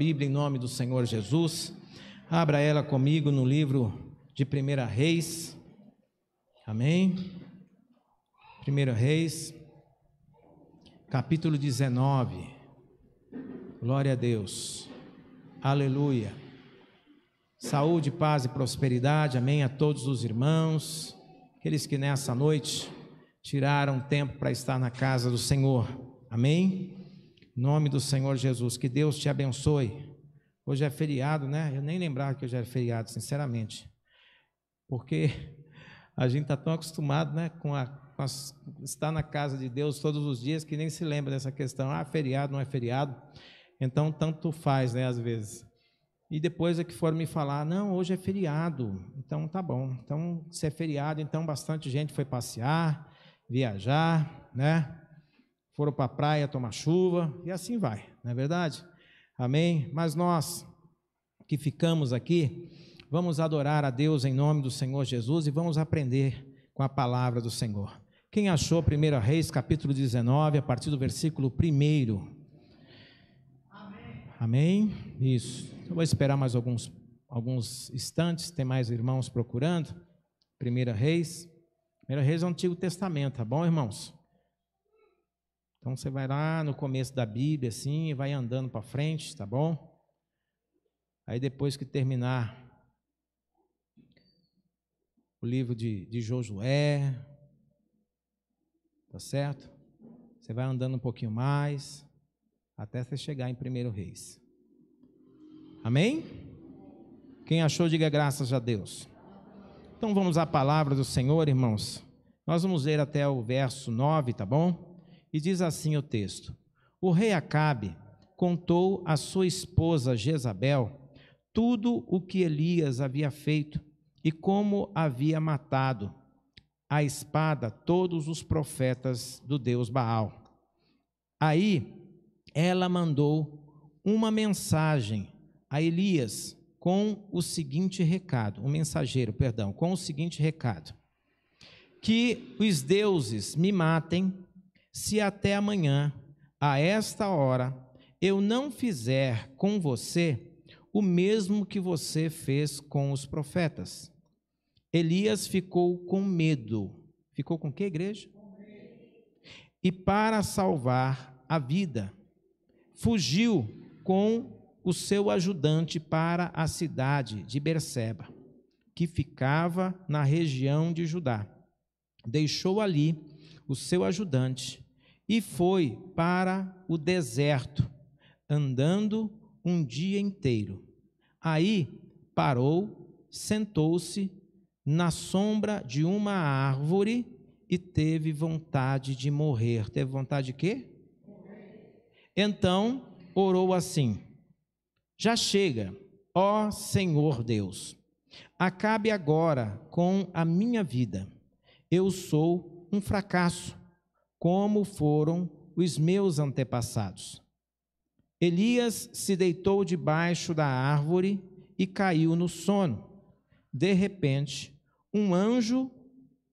Bíblia em nome do Senhor Jesus. Abra ela comigo no livro de 1 Reis. Amém? 1 Reis, capítulo 19. Glória a Deus. Aleluia. Saúde, paz e prosperidade. Amém a todos os irmãos, aqueles que nessa noite tiraram tempo para estar na casa do Senhor. Amém? Em nome do Senhor Jesus, que Deus te abençoe. Hoje é feriado, né? Eu nem lembrava que hoje era feriado, sinceramente, porque a gente está tão acostumado, né, com estar na casa de Deus todos os dias, que nem se lembra dessa questão, feriado, não é feriado, então tanto faz, né, às vezes. E depois é que foram me falar, não, hoje é feriado, então tá bom, então se é feriado, então bastante gente foi passear, viajar, né? Foram para a praia tomar chuva, e assim vai, não é verdade? Amém? Mas nós que ficamos aqui, vamos adorar a Deus em nome do Senhor Jesus e vamos aprender com a palavra do Senhor. Quem achou 1 Reis, capítulo 19, a partir do versículo 1? Amém? Amém? Isso. Eu vou esperar mais alguns instantes, tem mais irmãos procurando. 1 Reis. 1 Reis é o Antigo Testamento, tá bom, irmãos? Então você vai lá no começo da Bíblia, assim, e vai andando para frente, tá bom? Aí depois que terminar o livro de Josué, tá certo? Você vai andando um pouquinho mais, até você chegar em 1 Reis. Amém? Quem achou, diga graças a Deus. Então vamos à palavra do Senhor, irmãos. Nós vamos ler até o verso 9, tá bom? E diz assim o texto: o rei Acabe contou à sua esposa Jezabel tudo o que Elias havia feito e como havia matado à espada todos os profetas do Deus Baal. Aí ela mandou uma mensagem a Elias com o seguinte recado, com o seguinte recado: que os deuses me matem se até amanhã, a esta hora, eu não fizer com você o mesmo que você fez com os profetas. Elias ficou com medo. Ficou com o que, igreja? E para salvar a vida, fugiu com o seu ajudante para a cidade de Berseba, que ficava na região de Judá. Deixou ali o seu ajudante e foi para o deserto, andando um dia inteiro. Aí parou, sentou-se na sombra de uma árvore e teve vontade de morrer. Teve vontade de quê? Então orou assim: já chega, ó Senhor Deus, acabe agora com a minha vida. Eu sou um fracasso, como foram os meus antepassados. Elias se deitou debaixo da árvore e caiu no sono. De repente, um anjo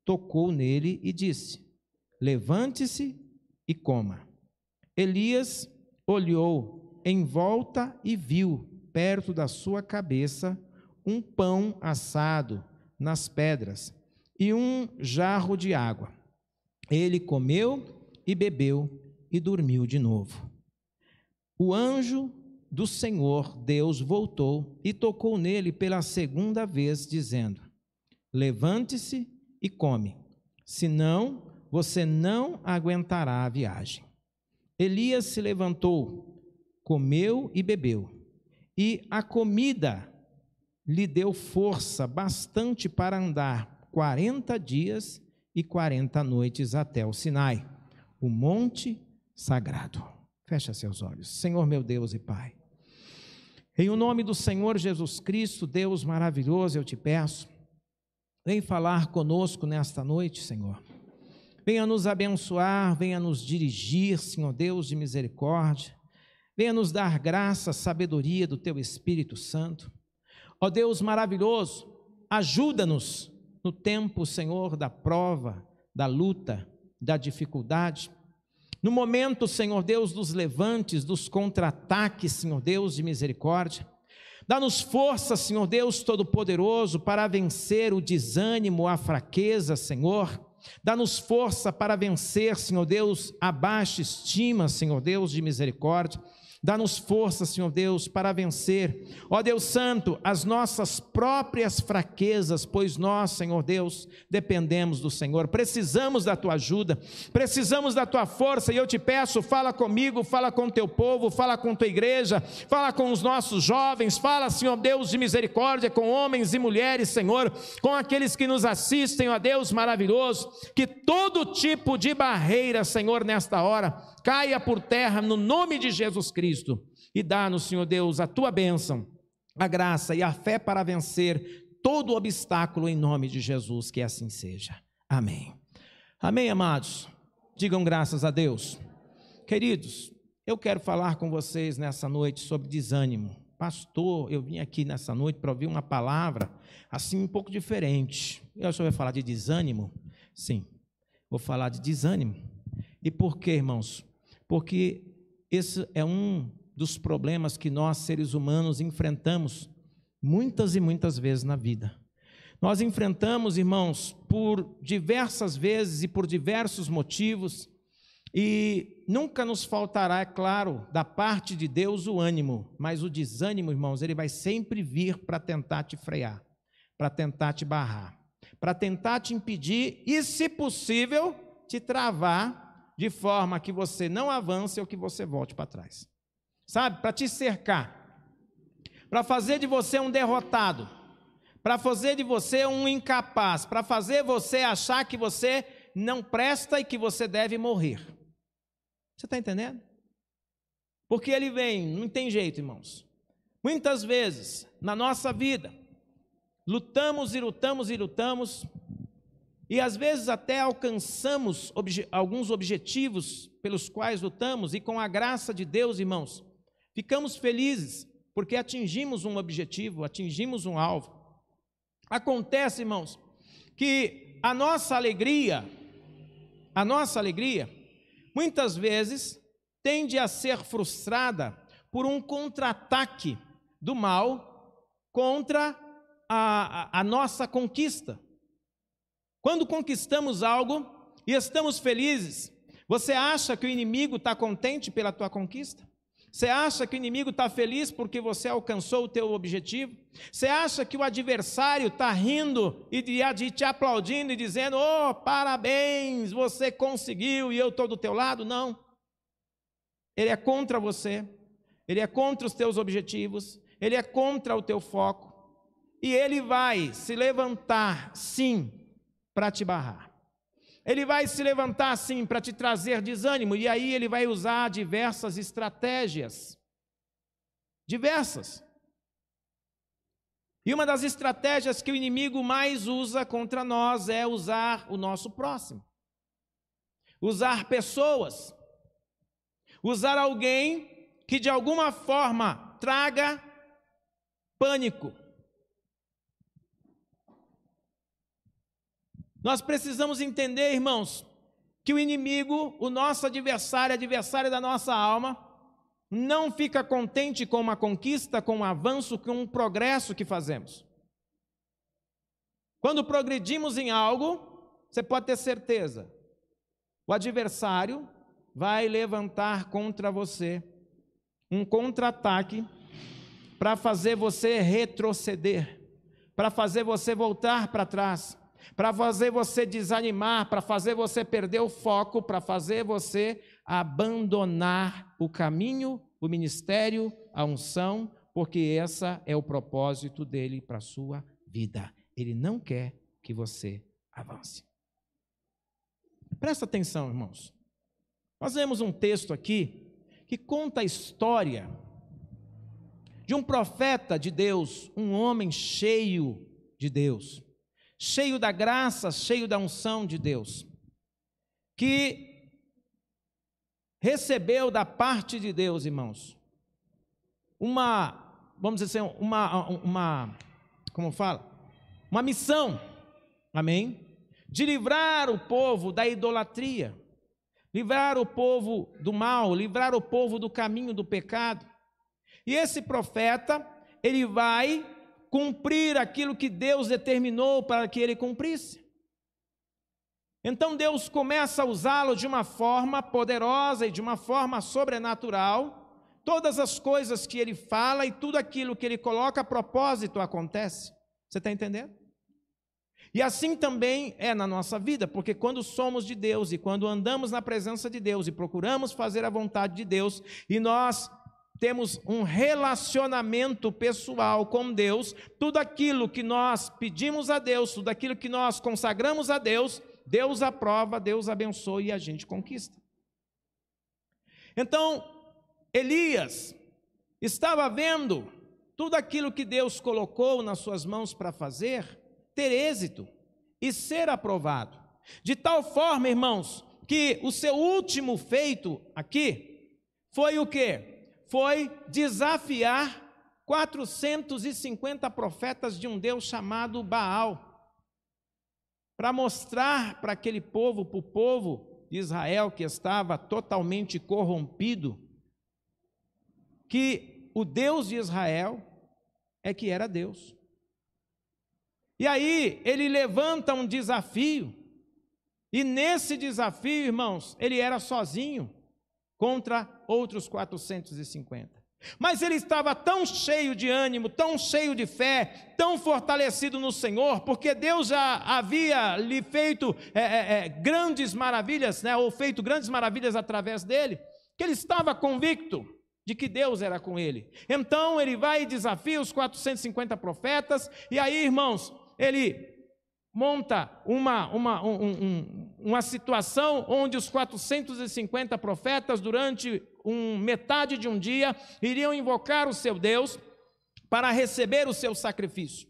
tocou nele e disse: levante-se e coma. Elias olhou em volta e viu, perto da sua cabeça, um pão assado nas pedras e um jarro de água. Ele comeu e bebeu e dormiu de novo. O anjo do Senhor Deus voltou e tocou nele pela segunda vez, dizendo: levante-se e come, senão você não aguentará a viagem. Elias se levantou, comeu e bebeu, e a comida lhe deu força bastante para andar 40 dias e 40 noites até o Sinai, o monte sagrado. Fecha seus olhos. Senhor meu Deus e Pai, em o nome do Senhor Jesus Cristo, Deus maravilhoso, eu te peço, vem falar conosco nesta noite, Senhor. Venha nos abençoar, venha nos dirigir, Senhor Deus de misericórdia. Venha nos dar graça, sabedoria do Teu Espírito Santo. Ó Deus maravilhoso, ajuda-nos no tempo, Senhor, da prova, da luta, da dificuldade. No momento, Senhor Deus, dos levantes, dos contra-ataques, Senhor Deus de misericórdia. Dá-nos força, Senhor Deus Todo-Poderoso, para vencer o desânimo, a fraqueza, Senhor. Dá-nos força para vencer, Senhor Deus, a baixa estima, Senhor Deus de misericórdia. Dá-nos força, Senhor Deus, para vencer, ó Deus Santo, as nossas próprias fraquezas, pois nós, Senhor Deus, dependemos do Senhor, precisamos da Tua ajuda, precisamos da Tua força, e eu te peço, fala comigo, fala com o Teu povo, fala com Tua igreja, fala com os nossos jovens, fala, Senhor Deus de misericórdia, com homens e mulheres, Senhor, com aqueles que nos assistem, ó Deus maravilhoso, que todo tipo de barreira, Senhor, nesta hora, caia por terra no nome de Jesus Cristo, e dá-nos, Senhor Deus, a Tua bênção, a graça e a fé para vencer todo obstáculo em nome de Jesus, que assim seja. Amém. Amém, amados? Digam graças a Deus. Queridos, eu quero falar com vocês nessa noite sobre desânimo. Pastor, eu vim aqui nessa noite para ouvir uma palavra assim um pouco diferente. Eu só vou falar de desânimo? Sim, vou falar de desânimo. E por quê, irmãos? Porque esse é um dos problemas que nós, seres humanos, enfrentamos muitas e muitas vezes na vida. Nós enfrentamos, irmãos, por diversas vezes e por diversos motivos, e nunca nos faltará, é claro, da parte de Deus o ânimo, mas o desânimo, irmãos, ele vai sempre vir para tentar te frear, para tentar te barrar, para tentar te impedir e, se possível, te travar, de forma que você não avance ou que você volte para trás. Sabe, para te cercar, para fazer de você um derrotado, para fazer de você um incapaz, para fazer você achar que você não presta e que você deve morrer. Você está entendendo? Porque ele vem, não tem jeito, irmãos. Muitas vezes, na nossa vida, lutamos e lutamos e lutamos, e às vezes até alcançamos alguns objetivos pelos quais lutamos, e com a graça de Deus, irmãos, ficamos felizes, porque atingimos um objetivo, atingimos um alvo. Acontece, irmãos, que a nossa alegria, muitas vezes, tende a ser frustrada por um contra-ataque do mal contra a nossa conquista. Quando conquistamos algo e estamos felizes, você acha que o inimigo está contente pela tua conquista? Você acha que o inimigo está feliz porque você alcançou o teu objetivo? Você acha que o adversário está rindo e te aplaudindo e dizendo, oh, parabéns, você conseguiu e eu estou do teu lado? Não. Ele é contra você, ele é contra os teus objetivos, ele é contra o teu foco, e ele vai se levantar, sim, para te barrar. Ele vai se levantar assim para te trazer desânimo, e aí ele vai usar diversas estratégias. Diversas. E uma das estratégias que o inimigo mais usa contra nós é usar o nosso próximo. Usar pessoas. Usar alguém que de alguma forma traga pânico. Nós precisamos entender, irmãos, que o inimigo, o nosso adversário, adversário da nossa alma, não fica contente com uma conquista, com um avanço, com um progresso que fazemos. Quando progredimos em algo, você pode ter certeza, o adversário vai levantar contra você um contra-ataque para fazer você retroceder, para fazer você voltar para trás, para fazer você desanimar, para fazer você perder o foco, para fazer você abandonar o caminho, o ministério, a unção, porque esse é o propósito dele para a sua vida. Ele não quer que você avance. Presta atenção, irmãos. Nós vemos um texto aqui que conta a história de um profeta de Deus, um homem cheio de Deus, cheio da graça, cheio da unção de Deus, que recebeu da parte de Deus, irmãos, vamos dizer assim, como fala? Uma missão, amém? De livrar o povo da idolatria, livrar o povo do mal, livrar o povo do caminho do pecado. E esse profeta, ele vai cumprir aquilo que Deus determinou para que ele cumprisse. Então Deus começa a usá-lo de uma forma poderosa e de uma forma sobrenatural. Todas as coisas que ele fala e tudo aquilo que ele coloca a propósito acontece. Você está entendendo? E assim também é na nossa vida, porque quando somos de Deus e quando andamos na presença de Deus e procuramos fazer a vontade de Deus e nós temos um relacionamento pessoal com Deus, tudo aquilo que nós pedimos a Deus, tudo aquilo que nós consagramos a Deus, Deus aprova, Deus abençoa e a gente conquista. Então, Elias estava vendo tudo aquilo que Deus colocou nas suas mãos para fazer, ter êxito e ser aprovado. De tal forma, irmãos, que o seu último feito aqui foi o quê? Foi desafiar 450 profetas de um Deus chamado Baal, para mostrar para aquele povo, para o povo de Israel que estava totalmente corrompido, que o Deus de Israel é que era Deus. E aí ele levanta um desafio, e nesse desafio, irmãos, ele era sozinho contra outros 450. Mas ele estava tão cheio de ânimo, tão cheio de fé, tão fortalecido no Senhor, porque Deus já havia lhe feito grandes maravilhas, né, ou feito grandes maravilhas através dele, que ele estava convicto de que Deus era com ele. Então ele vai e desafia os 450 profetas, e aí, irmãos, ele monta uma situação onde os 450 profetas, durante metade de um dia, iriam invocar o seu Deus para receber o seu sacrifício,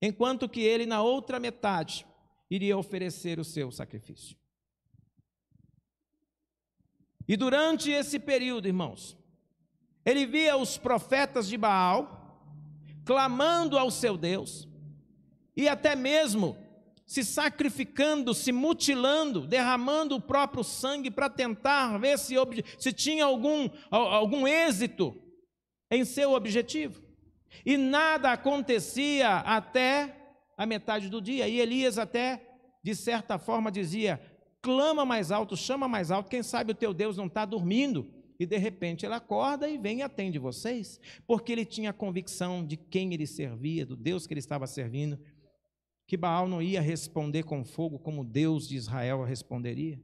enquanto que ele, na outra metade, iria oferecer o seu sacrifício. E durante esse período, irmãos, ele via os profetas de Baal clamando ao seu Deus, e até mesmo se sacrificando, se mutilando, derramando o próprio sangue para tentar ver se tinha algum êxito em seu objetivo. E nada acontecia até a metade do dia. E Elias até, de certa forma, dizia: clama mais alto, chama mais alto, quem sabe o teu Deus não está dormindo. E de repente ele acorda e vem e atende vocês, porque ele tinha a convicção de quem ele servia, do Deus que ele estava servindo, que Baal não ia responder com fogo como Deus de Israel responderia.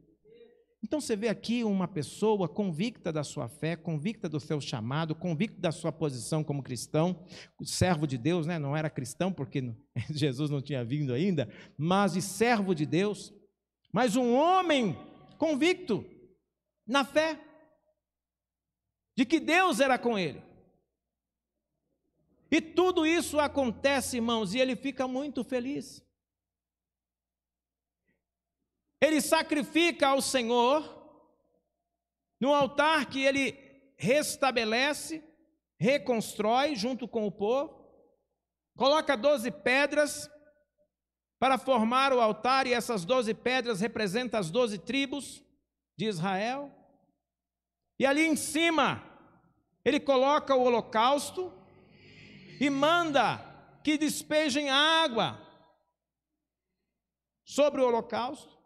Então você vê aqui uma pessoa convicta da sua fé, convicta do seu chamado, convicta da sua posição como cristão, servo de Deus, né? Não era cristão porque Jesus não tinha vindo ainda, mas de servo de Deus, mas um homem convicto na fé, de que Deus era com ele. E tudo isso acontece, irmãos, e ele fica muito feliz. Ele sacrifica ao Senhor no altar que ele restabelece, reconstrói junto com o povo, coloca 12 pedras para formar o altar, e essas 12 pedras representam as 12 tribos de Israel. E ali em cima, ele coloca o holocausto e manda que despejem água sobre o holocausto,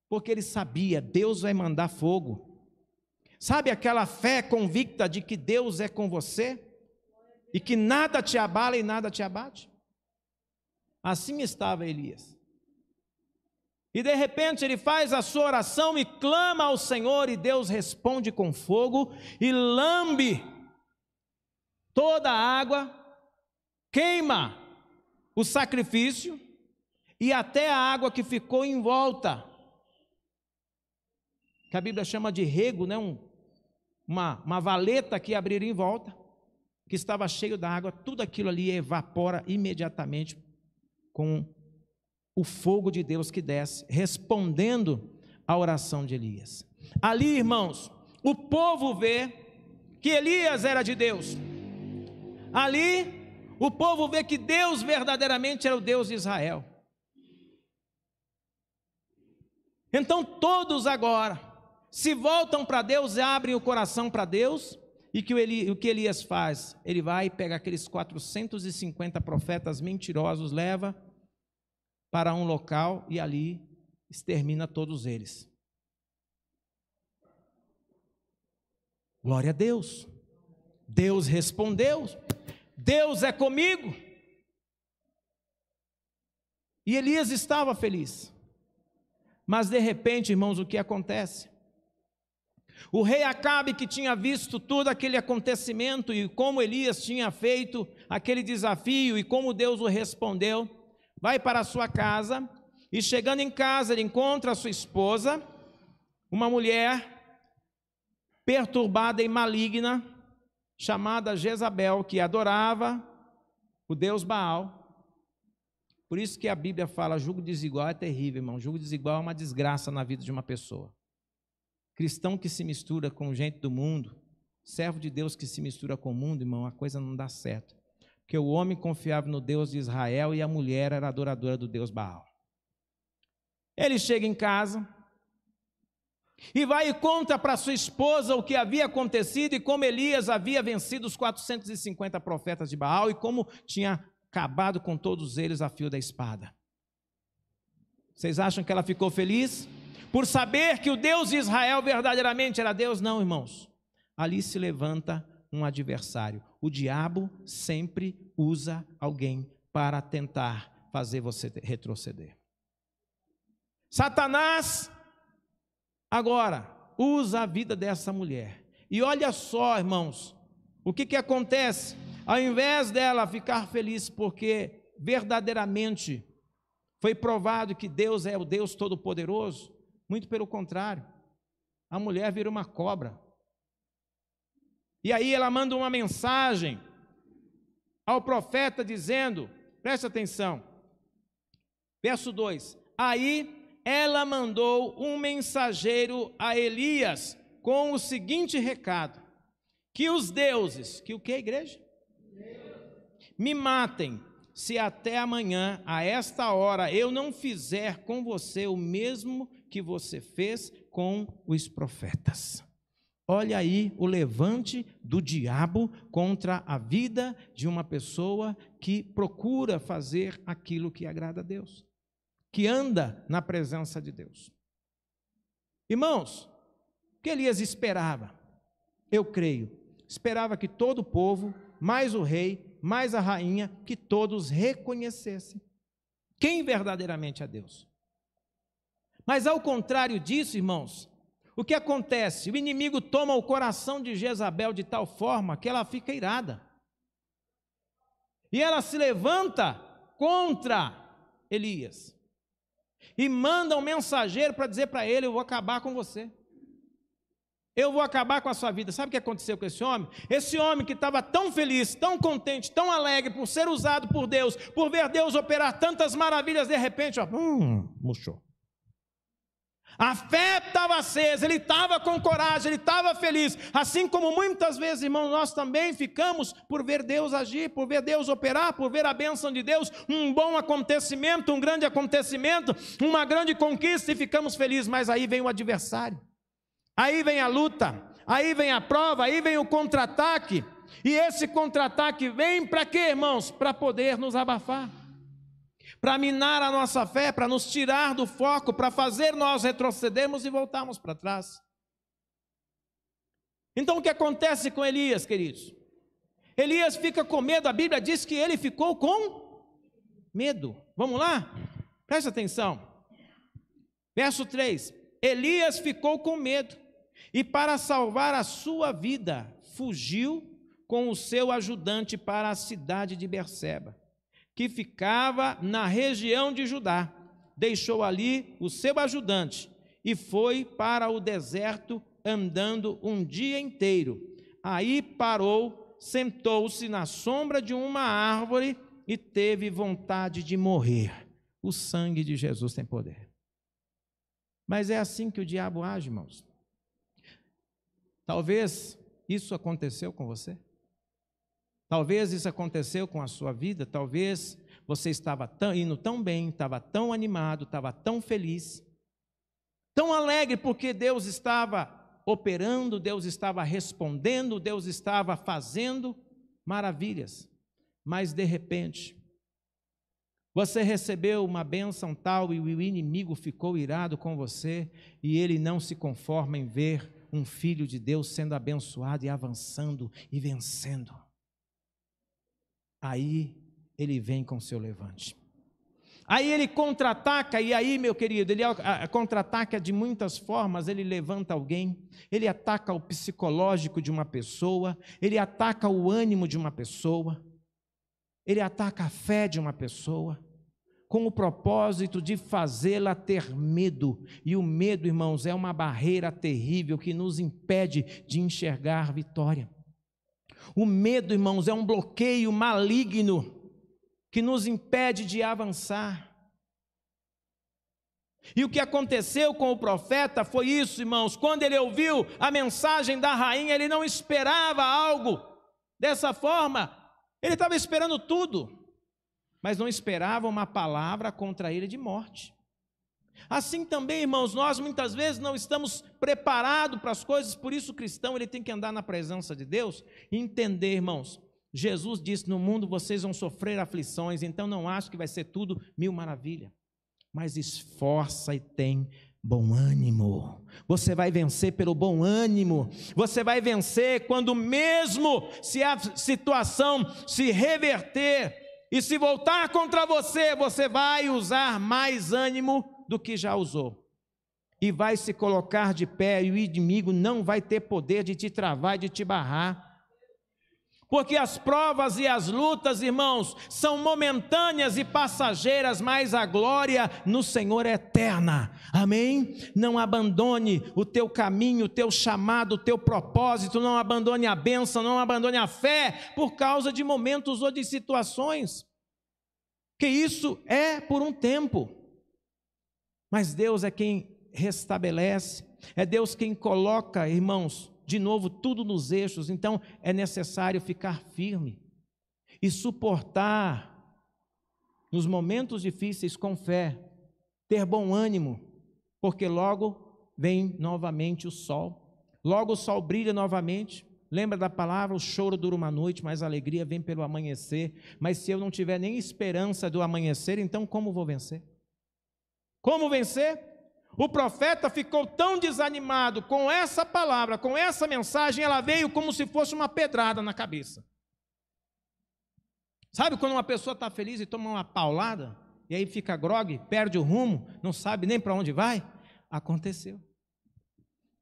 porque ele sabia, Deus vai mandar fogo. Sabe aquela fé convicta de que Deus é com você e que nada te abala e nada te abate? Assim estava Elias. E de repente ele faz a sua oração e clama ao Senhor, e Deus responde com fogo e lambe toda a água, queima o sacrifício e até a água que ficou em volta, que a Bíblia chama de rego, né? Uma valeta que abriria em volta, que estava cheio da água, tudo aquilo ali evapora imediatamente com o fogo de Deus que desce, respondendo à oração de Elias. Ali, irmãos, o povo vê que Elias era de Deus. Ali, o povo vê que Deus verdadeiramente era o Deus de Israel. Então todos agora se voltam para Deus, abrem o coração para Deus, e o que Elias faz? Ele vai pegar aqueles 450 profetas mentirosos, leva para um local e ali extermina todos eles. Glória a Deus. Deus respondeu, Deus é comigo. E Elias estava feliz. Mas de repente, irmãos, o que acontece? O rei Acabe, que tinha visto todo aquele acontecimento e como Elias tinha feito aquele desafio e como Deus o respondeu, vai para a sua casa e chegando em casa ele encontra a sua esposa, uma mulher perturbada e maligna, chamada Jezabel, que adorava o deus Baal. Por isso que a Bíblia fala, jugo desigual é terrível, irmão. Jugo desigual é uma desgraça na vida de uma pessoa. Cristão que se mistura com gente do mundo, servo de Deus que se mistura com o mundo, irmão, a coisa não dá certo. Porque o homem confiava no Deus de Israel e a mulher era adoradora do deus Baal. Ele chega em casa e vai e conta para sua esposa o que havia acontecido e como Elias havia vencido os 450 profetas de Baal e como tinha acabado com todos eles a fio da espada. Vocês acham que ela ficou feliz? Por saber que o Deus de Israel verdadeiramente era Deus? Não, irmãos. Ali se levanta um adversário. O diabo sempre usa alguém para tentar fazer você retroceder. Satanás agora usa a vida dessa mulher. E olha só, irmãos, o que acontece? Ao invés dela ficar feliz porque verdadeiramente foi provado que Deus é o Deus Todo-Poderoso, muito pelo contrário, a mulher vira uma cobra. E aí ela manda uma mensagem ao profeta dizendo, presta atenção, verso 2, aí ela mandou um mensageiro a Elias com o seguinte recado, que os deuses, que o que, igreja? Me matem, se até amanhã, a esta hora, eu não fizer com você o mesmo que você fez com os profetas. Olha aí o levante do diabo contra a vida de uma pessoa que procura fazer aquilo que agrada a Deus, que anda na presença de Deus. Irmãos, o que Elias esperava? Eu creio, esperava que todo o povo, mais o rei, mais a rainha, que todos reconhecessem quem verdadeiramente é Deus. Mas ao contrário disso, irmãos, o que acontece? O inimigo toma o coração de Jezabel de tal forma que ela fica irada. E ela se levanta contra Elias. E manda um mensageiro para dizer para ele, eu vou acabar com você. Eu vou acabar com a sua vida. Sabe o que aconteceu com esse homem? Esse homem que estava tão feliz, tão contente, tão alegre por ser usado por Deus, por ver Deus operar tantas maravilhas, de repente, ó, murchou. A fé estava acesa, ele estava com coragem, ele estava feliz. Assim como muitas vezes, irmãos, nós também ficamos por ver Deus agir, por ver Deus operar, por ver a bênção de Deus, um bom acontecimento, um grande acontecimento, uma grande conquista e ficamos felizes. Mas aí vem o adversário, aí vem a luta, aí vem a prova, aí vem o contra-ataque. E esse contra-ataque vem para quê, irmãos? Para poder nos abafar, para minar a nossa fé, para nos tirar do foco, para fazer nós retrocedermos e voltarmos para trás. Então o que acontece com Elias, queridos? Elias fica com medo, a Bíblia diz que ele ficou com medo. Vamos lá? Presta atenção. Verso 3, Elias ficou com medo e para salvar a sua vida, fugiu com o seu ajudante para a cidade de Berseba, que ficava na região de Judá. Deixou ali o seu ajudante e foi para o deserto andando um dia inteiro. Aí parou, sentou-se na sombra de uma árvore e teve vontade de morrer. O sangue de Jesus tem poder. Mas é assim que o diabo age, irmãos. Talvez isso aconteceu com você. Talvez isso aconteceu com a sua vida, talvez você estava indo tão bem, estava tão animado, estava tão feliz, tão alegre, porque Deus estava operando, Deus estava respondendo, Deus estava fazendo maravilhas. Mas de repente, você recebeu uma bênção tal e o inimigo ficou irado com você, e ele não se conforma em ver um filho de Deus sendo abençoado e avançando e vencendo. Aí ele vem com seu levante. Aí ele contra-ataca, e aí, meu querido, ele contra-ataca de muitas formas. Ele levanta alguém, ele ataca o psicológico de uma pessoa, ele ataca o ânimo de uma pessoa, ele ataca a fé de uma pessoa, com o propósito de fazê-la ter medo. E o medo, irmãos, é uma barreira terrível que nos impede de enxergar vitória. O medo, irmãos, é um bloqueio maligno que nos impede de avançar. E o que aconteceu com o profeta foi isso, irmãos. Quando ele ouviu a mensagem da rainha, ele não esperava algo dessa forma. Ele estava esperando tudo, mas não esperava uma palavra contra ele de morte. Assim também, irmãos, nós muitas vezes não estamos preparados para as coisas. Por isso o cristão, ele tem que andar na presença de Deus e entender, irmãos. Jesus disse: no mundo vocês vão sofrer aflições, então não acho que vai ser tudo mil maravilha, mas esforça e tem bom ânimo. Você vai vencer pelo bom ânimo. Você vai vencer quando, mesmo se a situação se reverter e se voltar contra você, você vai usar mais ânimo do que já usou, e vai se colocar de pé, e o inimigo não vai ter poder de te travar e de te barrar. Porque as provas e as lutas, irmãos, são momentâneas e passageiras, mas a glória no Senhor é eterna. Amém? Não abandone o teu caminho, o teu chamado, o teu propósito, não abandone a bênção, não abandone a fé por causa de momentos ou de situações, que isso é por um tempo. Mas Deus é quem restabelece, é Deus quem coloca, irmãos, de novo, tudo nos eixos. Então é necessário ficar firme e suportar nos momentos difíceis com fé, ter bom ânimo, porque logo vem novamente o sol, logo o sol brilha novamente. Lembra da palavra: o choro dura uma noite, mas a alegria vem pelo amanhecer. Mas se eu não tiver nem esperança do amanhecer, então como vou vencer? Como vencer? O profeta ficou tão desanimado com essa palavra, com essa mensagem, ela veio como se fosse uma pedrada na cabeça. Sabe quando uma pessoa está feliz e toma uma paulada, e aí fica grogue, perde o rumo, não sabe nem para onde vai? Aconteceu.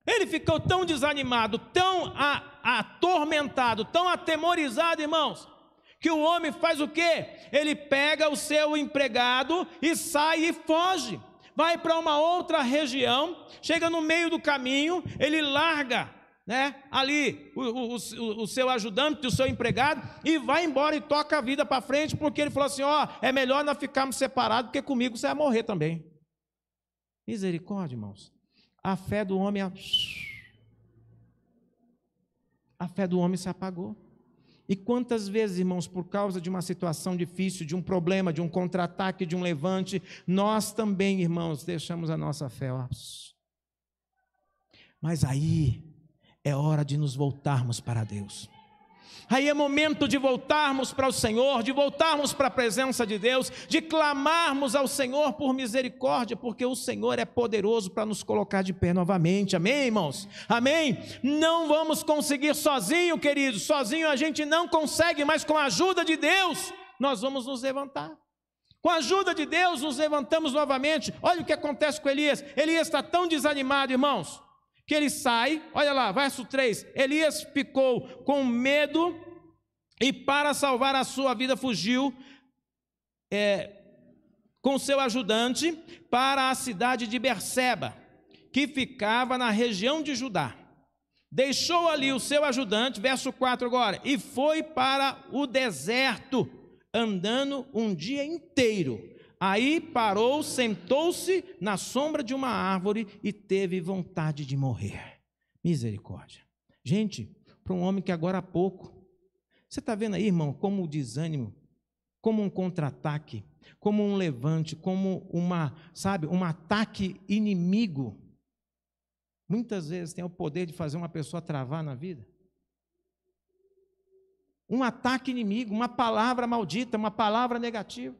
Ele ficou tão desanimado, tão atormentado, tão atemorizado, irmãos, que o homem faz o quê? Ele pega o seu empregado e sai e foge. Vai para uma outra região, chega no meio do caminho, ele larga, né, ali o seu ajudante, o seu empregado, e vai embora e toca a vida para frente, porque ele falou assim: ó, é melhor nós ficarmos separados, porque comigo você vai morrer também. Misericórdia, irmãos. A fé do homem se apagou. E quantas vezes, irmãos, por causa de uma situação difícil, de um problema, de um contra-ataque, de um levante, nós também, irmãos, deixamos a nossa fé. Mas aí é hora de nos voltarmos para Deus. Aí é momento de voltarmos para o Senhor, de voltarmos para a presença de Deus, de clamarmos ao Senhor por misericórdia, porque o Senhor é poderoso para nos colocar de pé novamente. Amém, irmãos? Amém? Não vamos conseguir sozinho, queridos, sozinho a gente não consegue, mas com a ajuda de Deus, nós vamos nos levantar. Com a ajuda de Deus, nos levantamos novamente. Olha o que acontece com Elias. Elias está tão desanimado, irmãos, que ele sai, olha lá, verso 3, Elias ficou com medo e para salvar a sua vida fugiu com seu ajudante para a cidade de Berseba, que ficava na região de Judá. Deixou ali o seu ajudante, verso 4 agora, e foi para o deserto, andando um dia inteiro. Aí parou, sentou-se na sombra de uma árvore e teve vontade de morrer. Misericórdia. Gente, para um homem que agora há pouco, você está vendo aí, irmão, como o desânimo, como um contra-ataque, como um levante, como um ataque inimigo muitas vezes tem o poder de fazer uma pessoa travar na vida. Um ataque inimigo, uma palavra maldita, uma palavra negativa.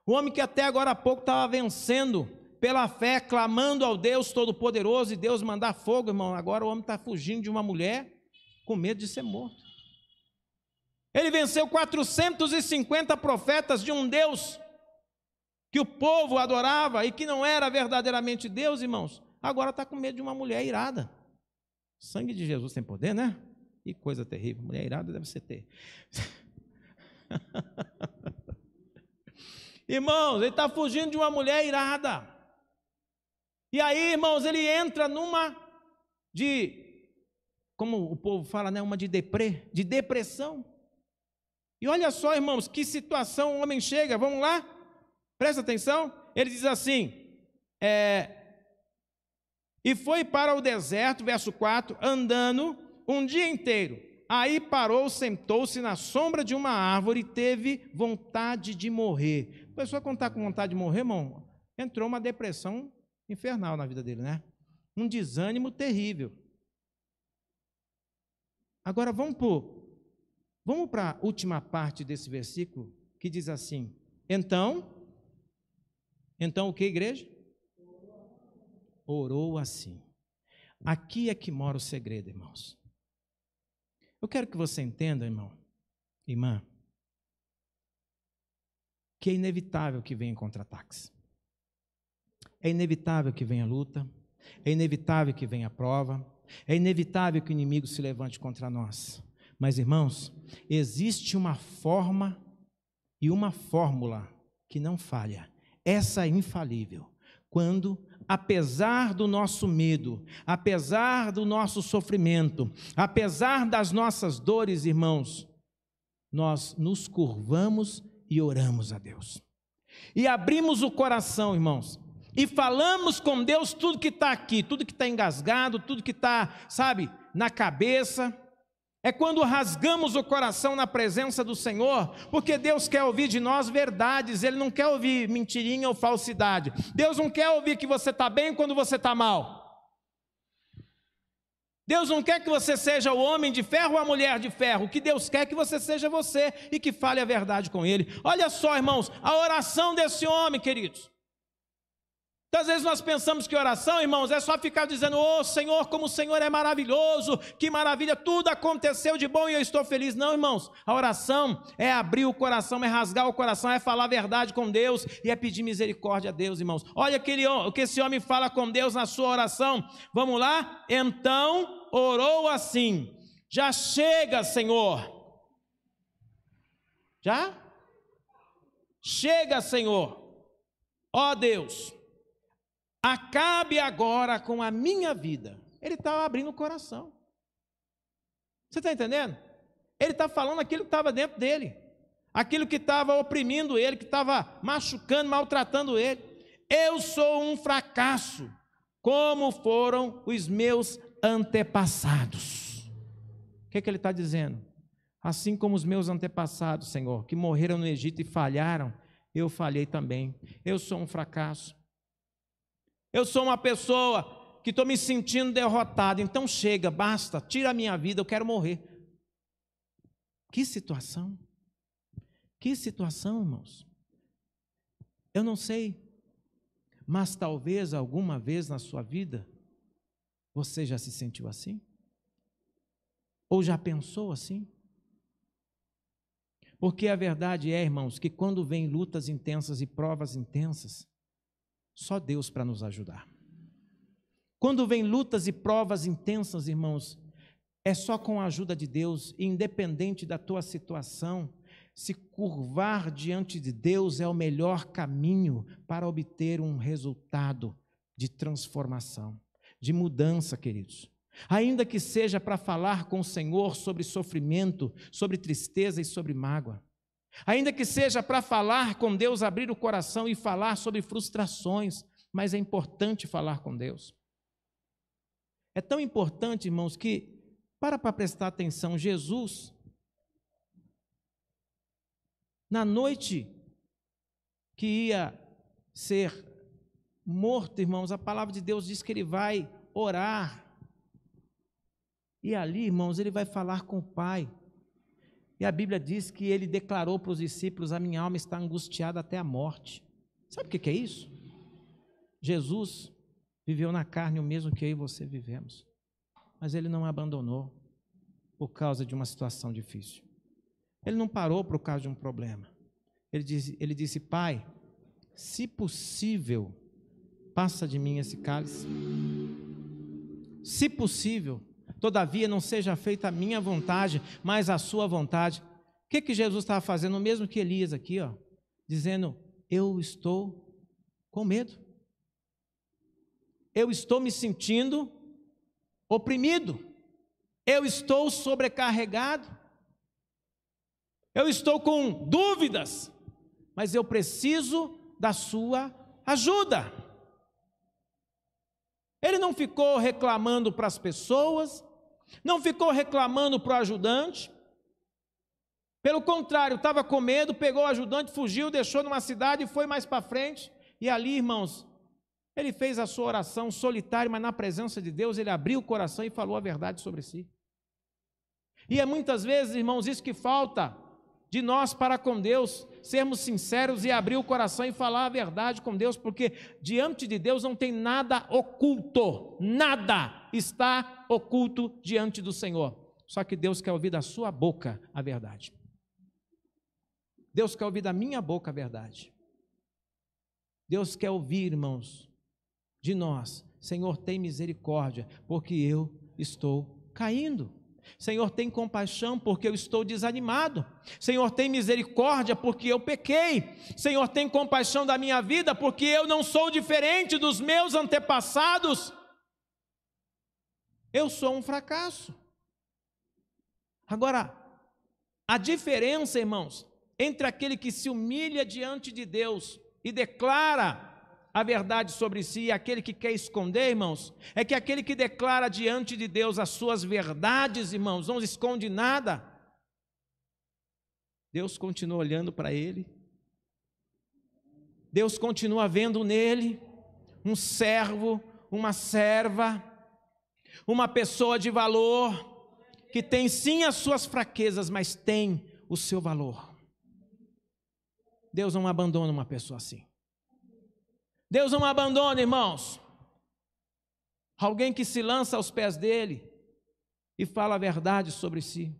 O homem que até agora há pouco estava vencendo pela fé, clamando ao Deus Todo-Poderoso, e Deus mandar fogo, irmão, agora o homem está fugindo de uma mulher com medo de ser morto. Ele venceu 450 profetas de um Deus que o povo adorava e que não era verdadeiramente Deus, irmãos. Agora está com medo de uma mulher irada. O sangue de Jesus tem poder, né? Que coisa terrível. Mulher irada deve ser ter. Irmãos, ele está fugindo de uma mulher irada. E aí, irmãos, ele entra numa como o povo fala, né? Uma de depressão. E olha só, irmãos, que situação o homem chega. Vamos lá? Presta atenção. Ele diz assim, e foi para o deserto, verso 4, andando um dia inteiro. Aí parou, sentou-se na sombra de uma árvore e teve vontade de morrer. A pessoa, quando está com vontade de morrer, irmão, entrou uma depressão infernal na vida dele, né? Um desânimo terrível. Agora vamos para a última parte desse versículo, que diz assim, então o que, igreja? Orou assim. Aqui é que mora o segredo, irmãos. Eu quero que você entenda, irmão, irmã, que é inevitável que venha contra-ataques. É inevitável que venha luta, é inevitável que venha prova, é inevitável que o inimigo se levante contra nós. Mas, irmãos, existe uma forma e uma fórmula que não falha. Essa é infalível. Quando, apesar do nosso medo, apesar do nosso sofrimento, apesar das nossas dores, irmãos, nós nos curvamos e oramos a Deus. E abrimos o coração, irmãos, e falamos com Deus tudo que está aqui, tudo que está engasgado, tudo que está, sabe, na cabeça. É quando rasgamos o coração na presença do Senhor, porque Deus quer ouvir de nós verdades, Ele não quer ouvir mentirinha ou falsidade. Deus não quer ouvir que você está bem quando você está mal. Deus não quer que você seja o homem de ferro ou a mulher de ferro. O que Deus quer é que você seja você e que fale a verdade com Ele. Olha só, irmãos, a oração desse homem, queridos. Muitas vezes nós pensamos que oração, irmãos, é só ficar dizendo, ô Senhor, como o Senhor é maravilhoso, que maravilha, tudo aconteceu de bom e eu estou feliz. Não, irmãos, a oração é abrir o coração, é rasgar o coração, é falar a verdade com Deus e é pedir misericórdia a Deus, irmãos. Olha o que esse homem fala com Deus na sua oração. Vamos lá? Então orou assim, já chega, Senhor. Já? Chega, Senhor. Ó Deus, acabe agora com a minha vida. Ele está abrindo o coração. Você está entendendo? Ele está falando aquilo que estava dentro dele, aquilo que estava oprimindo ele, que estava machucando, maltratando ele. Eu sou um fracasso, como foram os meus antepassados. O que ele está dizendo? Assim como os meus antepassados, Senhor, que morreram no Egito e falharam, eu falhei também. Eu sou um fracasso. Eu sou uma pessoa que estou me sentindo derrotado, então chega, basta, tira a minha vida, eu quero morrer. Que situação, irmãos. Eu não sei, mas talvez alguma vez na sua vida, você já se sentiu assim? Ou já pensou assim? Porque a verdade é, irmãos, que quando vem lutas intensas e provas intensas, só Deus para nos ajudar. Quando vem lutas e provas intensas, irmãos, é só com a ajuda de Deus, independente da tua situação, se curvar diante de Deus é o melhor caminho para obter um resultado de transformação, de mudança, queridos. Ainda que seja para falar com o Senhor sobre sofrimento, sobre tristeza e sobre mágoa. Ainda que seja para falar com Deus, abrir o coração e falar sobre frustrações, mas é importante falar com Deus. É tão importante, irmãos, que, para prestar atenção, Jesus, na noite que ia ser morto, irmãos, a palavra de Deus diz que ele vai orar. E ali, irmãos, ele vai falar com o Pai. E a Bíblia diz que ele declarou para os discípulos: a minha alma está angustiada até a morte. Sabe o que é isso? Jesus viveu na carne o mesmo que eu e você vivemos, mas ele não abandonou por causa de uma situação difícil. Ele não parou por causa de um problema. Ele disse: Pai, se possível, passa de mim esse cálice. Se possível, todavia não seja feita a minha vontade, mas a sua vontade. O que Jesus estava fazendo? O mesmo que Elias aqui, ó, dizendo: eu estou com medo. Eu estou me sentindo oprimido. Eu estou sobrecarregado. Eu estou com dúvidas, mas eu preciso da sua ajuda. Ele não ficou reclamando para as pessoas, não ficou reclamando para o ajudante. Pelo contrário, estava com medo, pegou o ajudante, fugiu, deixou numa cidade e foi mais para frente. E ali, irmãos, ele fez a sua oração solitária, mas na presença de Deus, ele abriu o coração e falou a verdade sobre si. E é muitas vezes, irmãos, isso que falta de nós para com Deus, sermos sinceros e abrir o coração e falar a verdade com Deus, porque diante de Deus não tem nada oculto, nada está oculto diante do Senhor. Só que Deus quer ouvir da sua boca a verdade. Deus quer ouvir da minha boca a verdade. Deus quer ouvir, irmãos, de nós: Senhor, tem misericórdia, porque eu estou caindo. Senhor, tem compaixão, porque eu estou desanimado. Senhor, tem misericórdia, porque eu pequei. Senhor, tem compaixão da minha vida, porque eu não sou diferente dos meus antepassados. Eu sou um fracasso. Agora, a diferença, irmãos, entre aquele que se humilha diante de Deus e declara a verdade sobre si e aquele que quer esconder, irmãos, é que aquele que declara diante de Deus as suas verdades, irmãos, não esconde nada. Deus continua olhando para ele. Deus continua vendo nele um servo, uma serva, uma pessoa de valor, que tem sim as suas fraquezas, mas tem o seu valor. Deus não abandona uma pessoa assim. Deus não abandona, irmãos, alguém que se lança aos pés dele e fala a verdade sobre si,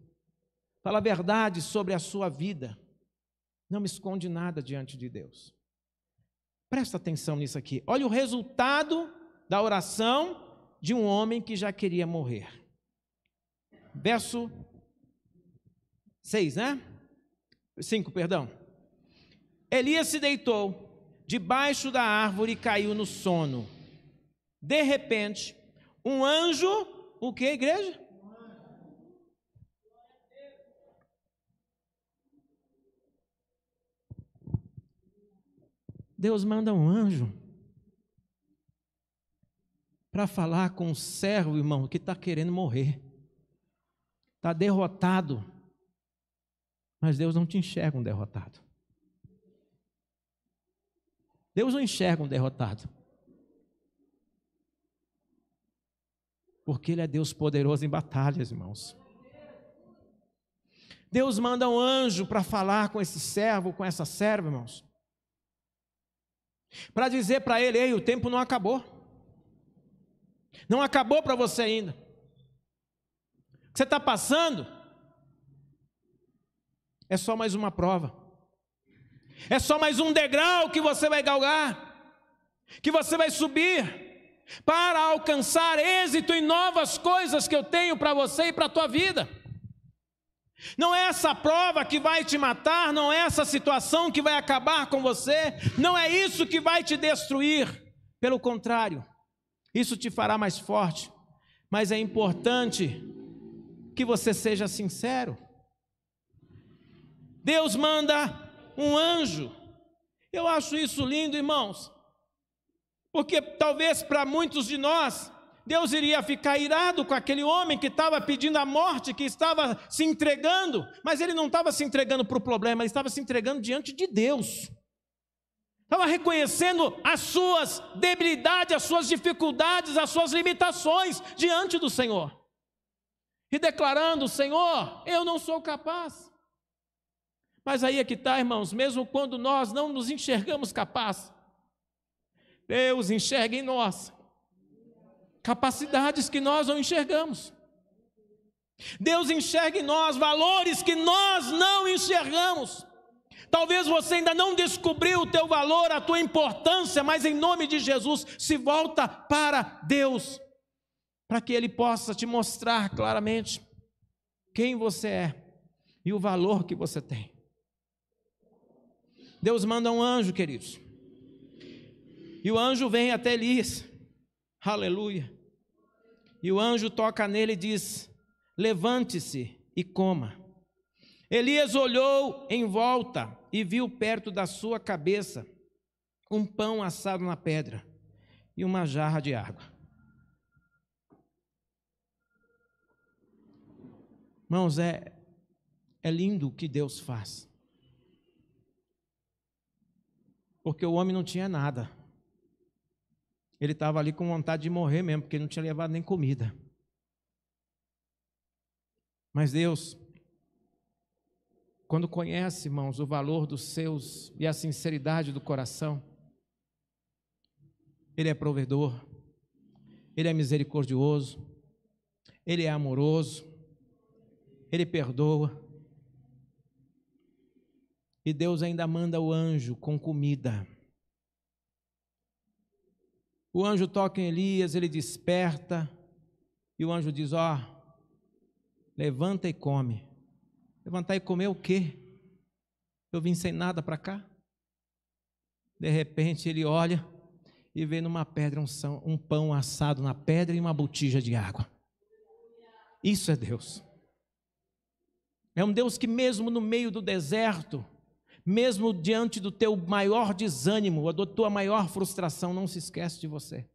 fala a verdade sobre a sua vida, não esconde nada diante de Deus. Presta atenção nisso aqui. Olha o resultado da oração de um homem que já queria morrer. Verso 6, né? 5, perdão. Elias se deitou debaixo da árvore e caiu no sono. De repente, um anjo, o que, igreja? Deus manda um anjo para falar com o servo, irmão, que está querendo morrer. Está derrotado. Mas Deus não te enxerga um derrotado. Deus não enxerga um derrotado. Porque Ele é Deus poderoso em batalhas, irmãos. Deus manda um anjo para falar com esse servo, com essa serva, irmãos. Para dizer para ele: ei, o tempo não acabou. Não acabou para você ainda. O que você está passando é só mais uma prova. É só mais um degrau que você vai galgar, que você vai subir, para alcançar êxito em novas coisas que eu tenho para você e para a tua vida. Não é essa prova que vai te matar, não é essa situação que vai acabar com você, não é isso que vai te destruir. Pelo contrário, isso te fará mais forte. Mas é importante que você seja sincero. Deus manda um anjo. Eu acho isso lindo, irmãos, porque talvez para muitos de nós, Deus iria ficar irado com aquele homem que estava pedindo a morte, que estava se entregando, mas ele não estava se entregando para o problema, ele estava se entregando diante de Deus. Estava reconhecendo as suas debilidades, as suas dificuldades, as suas limitações diante do Senhor. E declarando: Senhor, eu não sou capaz. Mas aí é que está, irmãos, mesmo quando nós não nos enxergamos capazes, Deus enxerga em nós capacidades que nós não enxergamos. Deus enxerga em nós valores que nós não enxergamos. Talvez você ainda não descobriu o teu valor, a tua importância, mas em nome de Jesus, se volta para Deus, para que Ele possa te mostrar claramente quem você é e o valor que você tem. Deus manda um anjo, queridos, e o anjo vem até Elias, aleluia, e o anjo toca nele e diz: levante-se e coma. Elias olhou em volta e viu perto da sua cabeça um pão assado na pedra e uma jarra de água. Irmãos, é lindo o que Deus faz. Porque o homem não tinha nada. Ele estava ali com vontade de morrer mesmo, porque ele não tinha levado nem comida. Mas Deus, quando conhece, irmãos, o valor dos seus e a sinceridade do coração, Ele é provedor, Ele é misericordioso, Ele é amoroso, Ele perdoa. E Deus ainda manda o anjo com comida. O anjo toca em Elias, ele desperta, e o anjo diz: ó, levanta e come. Levantar e comer o quê? Eu vim sem nada para cá. De repente ele olha e vê numa pedra um pão assado na pedra e uma botija de água. Isso é Deus. É um Deus que mesmo no meio do deserto, mesmo diante do teu maior desânimo, ou da tua maior frustração, não se esquece de você.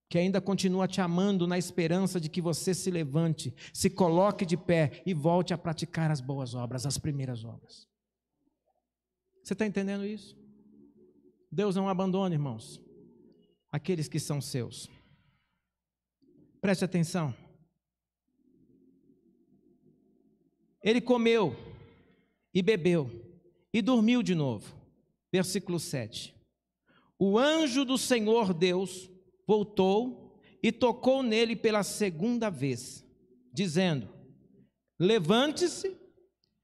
Que ainda continua te amando na esperança de que você se levante, se coloque de pé e volte a praticar as boas obras, as primeiras obras. Você está entendendo isso? Deus não abandona, irmãos, aqueles que são seus. Preste atenção. Ele comeu e bebeu e dormiu de novo. Versículo 7. O anjo do Senhor Deus voltou e tocou nele pela segunda vez, dizendo: levante-se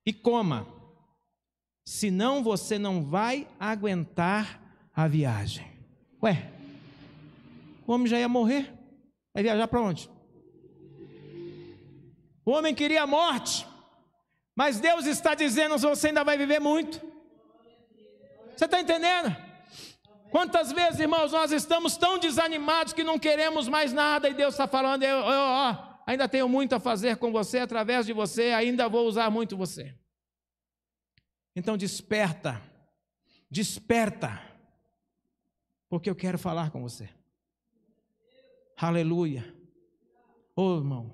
e coma, senão você não vai aguentar a viagem. Ué, o homem já ia morrer, vai viajar para onde? O homem queria a morte, mas Deus está dizendo: você ainda vai viver muito. Você está entendendo? Quantas vezes, irmãos, nós estamos tão desanimados que não queremos mais nada, e Deus está falando: eu ainda tenho muito a fazer com você, através de você, ainda vou usar muito você. Então desperta, desperta, porque eu quero falar com você. Aleluia. Oh, irmão,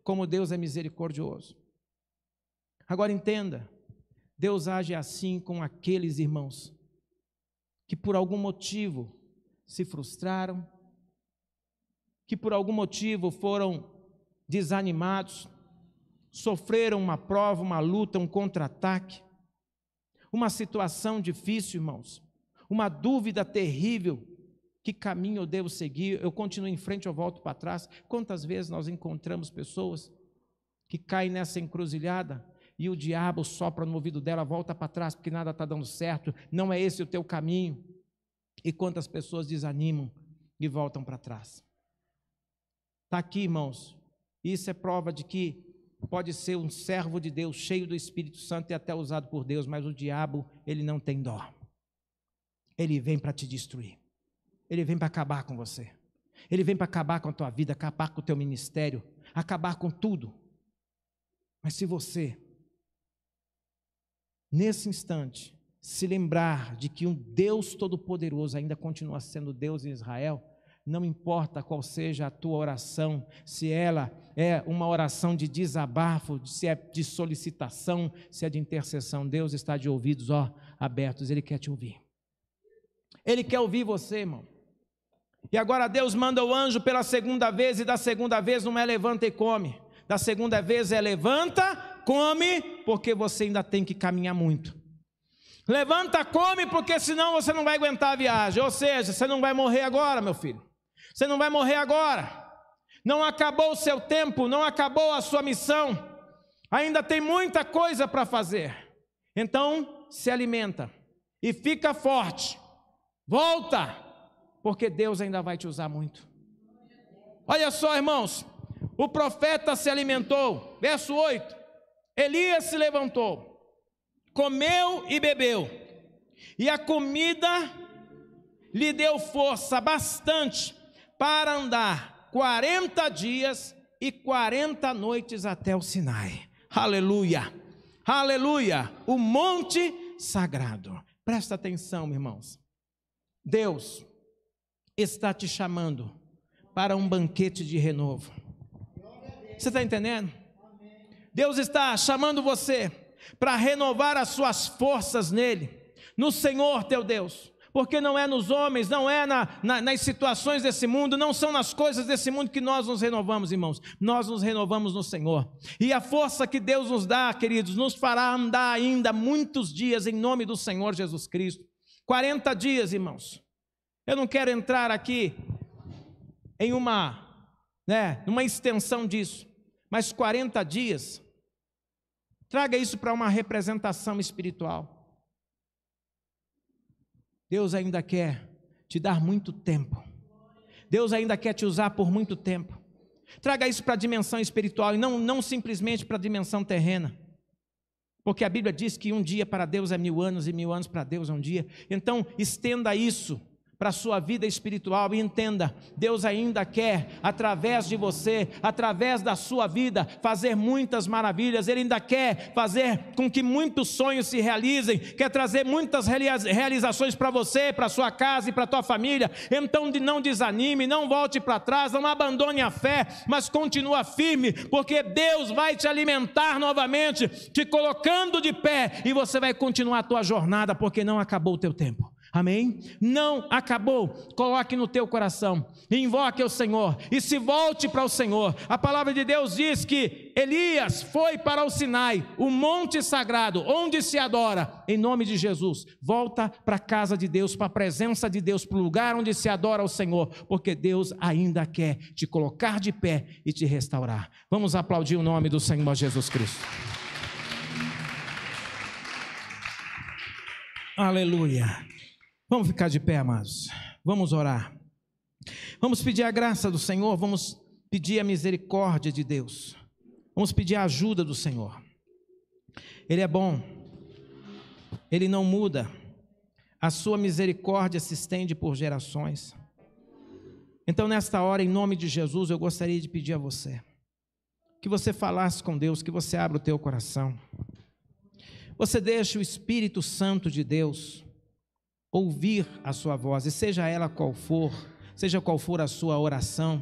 como Deus é misericordioso. Agora entenda, Deus age assim com aqueles irmãos que por algum motivo se frustraram, que por algum motivo foram desanimados, sofreram uma prova, uma luta, um contra-ataque, uma situação difícil, irmãos, uma dúvida terrível: que caminho eu devo seguir? Eu continuo em frente ou volto para trás? Quantas vezes nós encontramos pessoas que caem nessa encruzilhada e o diabo sopra no ouvido dela: volta para trás porque nada está dando certo, não é esse o teu caminho. E quantas pessoas desanimam e voltam para trás? Está aqui, irmãos, isso é prova de que pode ser um servo de Deus, cheio do Espírito Santo e até usado por Deus, mas o diabo, ele não tem dó. Ele vem para te destruir, ele vem para acabar com você, ele vem para acabar com a tua vida, acabar com o teu ministério, acabar com tudo. Mas se você, nesse instante, se lembrar de que um Deus Todo-Poderoso ainda continua sendo Deus em Israel, não importa qual seja a tua oração, se ela é uma oração de desabafo, se é de solicitação, se é de intercessão, Deus está de ouvidos, abertos. Ele quer te ouvir. Ele quer ouvir você, irmão. E agora Deus manda o anjo pela segunda vez, e da segunda vez não é levanta e come. Da segunda vez é levanta, come, porque você ainda tem que caminhar muito. Levanta, come, porque senão você não vai aguentar a viagem. Ou seja, você não vai morrer agora, meu filho. Você não vai morrer agora. Não acabou o seu tempo, não acabou a sua missão. Ainda tem muita coisa para fazer. Então, se alimenta e fica forte. Volta, porque Deus ainda vai te usar muito. Olha só, irmãos, o profeta se alimentou. Verso 8. Elias se levantou, comeu e bebeu, e a comida lhe deu força bastante para andar 40 dias e 40 noites até o Sinai. Aleluia, aleluia, o monte sagrado. Presta atenção, irmãos. Deus está te chamando para um banquete de renovo. Você está entendendo? Deus está chamando você para renovar as suas forças nele, no Senhor teu Deus. Porque não é nos homens, não é nas situações desse mundo, não são nas coisas desse mundo que nós nos renovamos, irmãos. Nós nos renovamos no Senhor. E a força que Deus nos dá, queridos, nos fará andar ainda muitos dias em nome do Senhor Jesus Cristo. 40 dias, irmãos. Eu não quero entrar aqui em uma extensão disso, mas 40 dias, traga isso para uma representação espiritual. Deus ainda quer te dar muito tempo. Deus ainda quer te usar por muito tempo. Traga isso para a dimensão espiritual e não simplesmente para a dimensão terrena. Porque a Bíblia diz que um dia para Deus é 1000 anos e 1000 anos para Deus é um dia. Então estenda isso para a sua vida espiritual e entenda, Deus ainda quer, através de você, através da sua vida, fazer muitas maravilhas. Ele ainda quer fazer com que muitos sonhos se realizem, quer trazer muitas realizações para você, para a sua casa e para a tua família. Então não desanime, não volte para trás, não abandone a fé, mas continua firme, porque Deus vai te alimentar novamente, te colocando de pé, e você vai continuar a tua jornada, porque não acabou o teu tempo. Amém? Não acabou. Coloque no teu coração, invoque o Senhor e se volte para o Senhor. A palavra de Deus diz que Elias foi para o Sinai, o monte sagrado, onde se adora em nome de Jesus. Volta para a casa de Deus, para a presença de Deus, para o lugar onde se adora o Senhor, porque Deus ainda quer te colocar de pé e te restaurar. Vamos aplaudir o nome do Senhor Jesus Cristo. Aleluia. Vamos ficar de pé, amados. Vamos orar. Vamos pedir a graça do Senhor. Vamos pedir a misericórdia de Deus. Vamos pedir a ajuda do Senhor. Ele é bom. Ele não muda. A sua misericórdia se estende por gerações. Então, nesta hora, em nome de Jesus, eu gostaria de pedir a você que você falasse com Deus, que você abra o teu coração. Você deixe o Espírito Santo de Deus ouvir a sua voz, e seja ela qual for, seja qual for a sua oração,